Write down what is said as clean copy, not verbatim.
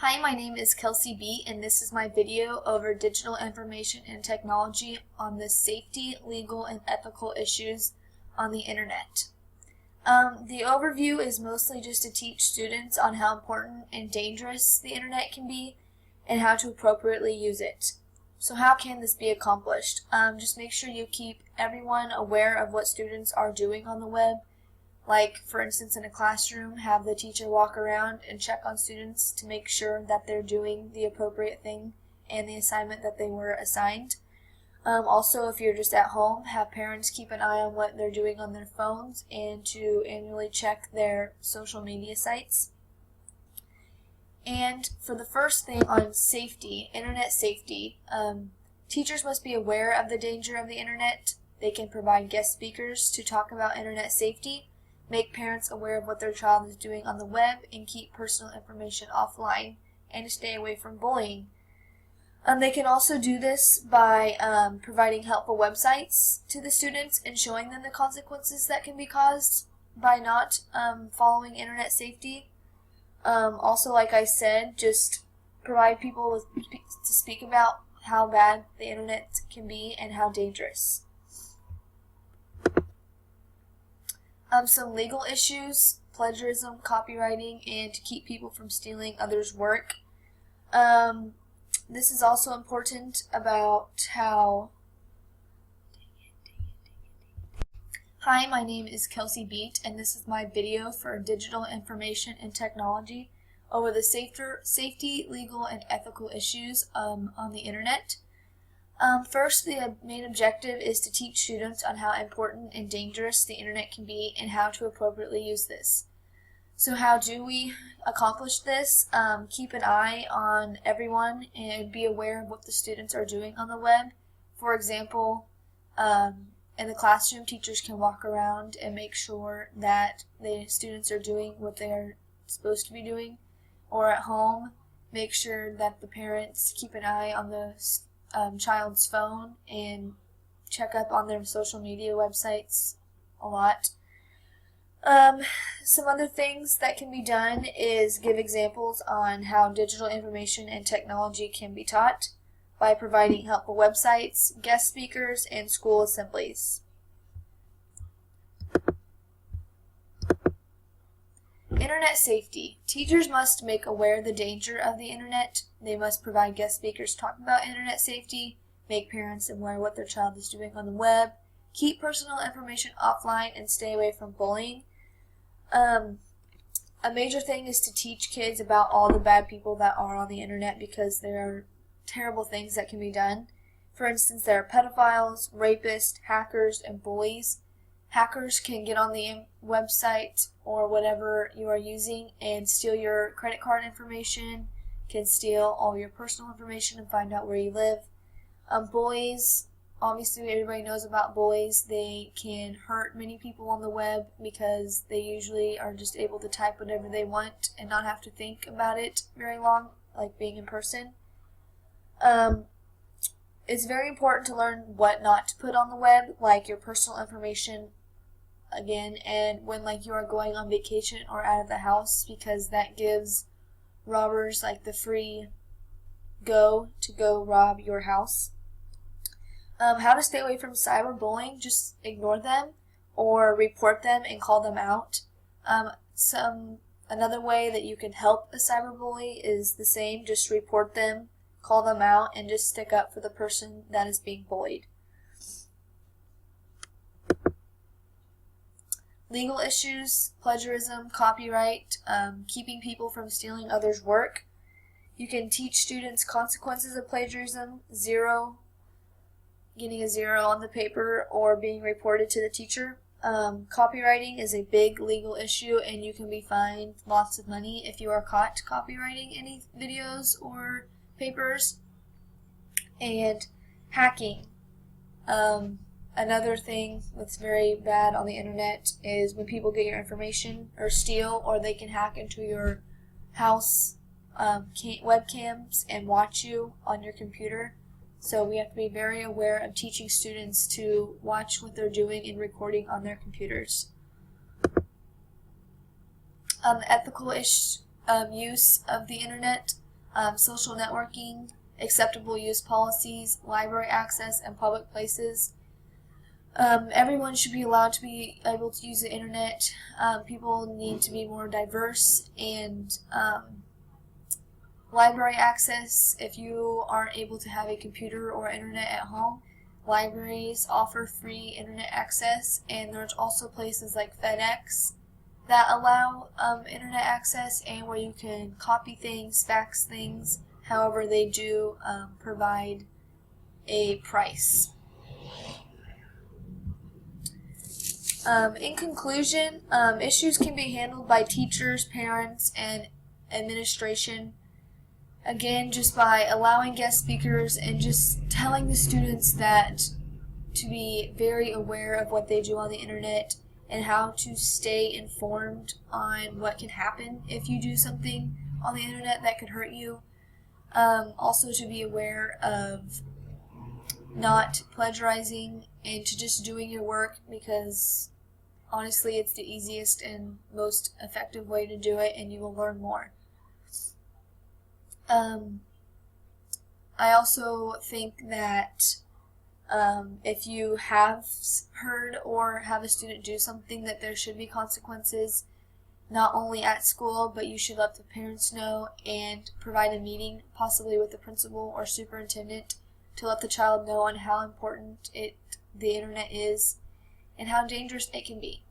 Hi, my name is Kelsey B, and this is my video over digital information and technology on the safety, legal, and ethical issues on the internet. The overview is mostly just to teach students on how important and dangerous the internet can be and how to appropriately use it. So how can this be accomplished? Just make sure you keep everyone aware of what students are doing on the web. Like, for instance, in a classroom, have the teacher walk around and check on students to make sure that they're doing the appropriate thing and the assignment that they were assigned. Also, if you're just at home, have parents keep an eye on what they're doing on their phones and to annually check their social media sites. And for the first thing on safety, internet safety, teachers must be aware of the danger of the internet. They can provide guest speakers to talk about internet safety, make parents aware of what their child is doing on the web, and keep personal information offline, and to stay away from bullying. They can also do this by providing helpful websites to the students and showing them the consequences that can be caused by not following internet safety. Also, like I said, just provide people to speak about how bad the internet can be and how dangerous. Some legal issues, plagiarism, copywriting, and to keep people from stealing others' work. This is also important about how... Hi, my name is Kelsey Beat, and this is my video for digital information and technology over the safety, legal, and ethical issues on the internet. First, the main objective is to teach students on how important and dangerous the internet can be and how to appropriately use this. So how do we accomplish this? Keep an eye on everyone and be aware of what the students are doing on the web. For example, in the classroom, teachers can walk around and make sure that the students are doing what they're supposed to be doing. Or at home, make sure that the parents keep an eye on the child's phone and check up on their social media websites a lot. Some other things that can be done is give examples on how digital information and technology can be taught by providing helpful websites, guest speakers, and school assemblies. Internet safety. Teachers must make aware the danger of the internet. They must provide guest speakers talking about internet safety, make parents aware what their child is doing on the web, keep personal information offline, and stay away from bullying. A major thing is to teach kids about all the bad people that are on the internet because there are terrible things that can be done. For instance, there are pedophiles, rapists, hackers, and bullies. Hackers can get on the website or whatever you are using and steal your credit card information, can steal all your personal information and find out where you live. Bullies, obviously everybody knows about bullies. They can hurt many people on the web because they usually are just able to type whatever they want and not have to think about it very long, like being in person. It's very important to learn what not to put on the web, like your personal information, again, and when you are going on vacation or out of the house, because that gives robbers the free go to go rob your house. How to stay away from cyberbullying: just ignore them or report them and call them out. Another way that you can help a cyberbully is the same: just report them, call them out, and just stick up for the person that is being bullied. Legal issues, plagiarism, copyright, keeping people from stealing others' work. You can teach students consequences of plagiarism: getting a 0 on the paper or being reported to the teacher. Copywriting is a big legal issue, and you can be fined lots of money if you are caught copywriting any videos or papers. And hacking. Another thing that's very bad on the internet is when people get your information or steal, or they can hack into your house webcams and watch you on your computer. So we have to be very aware of teaching students to watch what they're doing and recording on their computers. Ethical use of the internet. social networking, acceptable use policies, library access, and public places. Everyone should be allowed to be able to use the internet. People need to be more diverse, and library access. If you aren't able to have a computer or internet at home, libraries offer free internet access, and there's also places like FedEx that allow internet access and where you can copy things, fax things. However, they do provide a price. In conclusion, issues can be handled by teachers, parents, and administration. Again, just by allowing guest speakers and just telling the students that to be very aware of what they do on the internet and how to stay informed on what can happen if you do something on the internet that could hurt you. Also to be aware of not plagiarizing and to just doing your work, because honestly it's the easiest and most effective way to do it, and you will learn more. I also think that if you have heard or have a student do something, that there should be consequences, not only at school, but you should let the parents know and provide a meeting, possibly with the principal or superintendent, to let the child know on how important the internet is and how dangerous it can be.